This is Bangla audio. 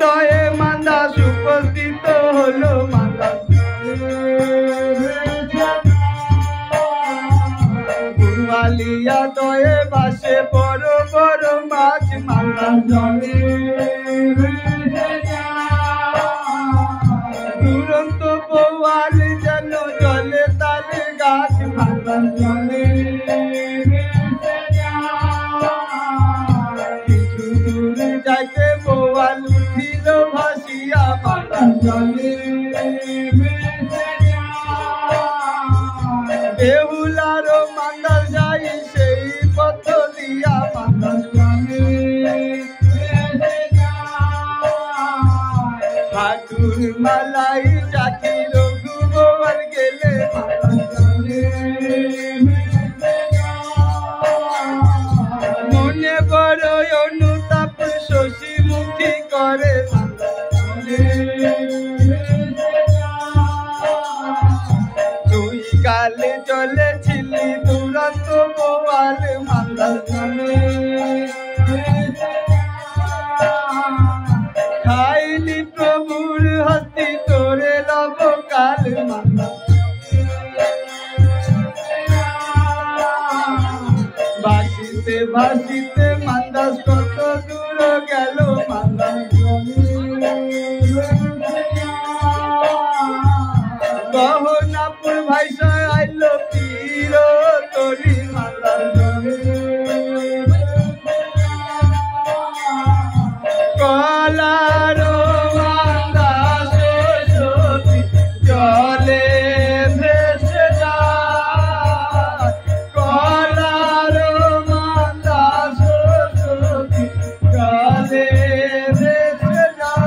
দয়ে মান্দাস উপস্থিত হলো মান্দাস আলিয়া দয়ে বাসে বড় বড় মাছ মান্দাস জলে দুরন্ত বোয়াল যেন জলে তালে গাছ মান্দাস জলে কিছু দূর যাইতে বোয়াল উঠিল ভাসিয়া মান্দাস জলে বেহুলার মান্দাস যাই সেই পথ দিয়া মান্দাস হাটুর মালাই চাকি রঘুবর গেলে মনে বড় অনুতাপ শশী মুখী করে তুই কালে চলেছিলি দুরন্ত বোয়াল মান্দাস খাইলি প্রভুর হস্তি তোরে লব কাল মান্দাস ভাসিতে ভাসিতে মান্দাস কত দূর গেল মান্দাস গহনাপুর ভাইসা আইল পীর তরি মান্দাস কলার মান্দাস সতী জলে ভেসে যায় কলার মান্দাস সতী জলে ভেসে যায়।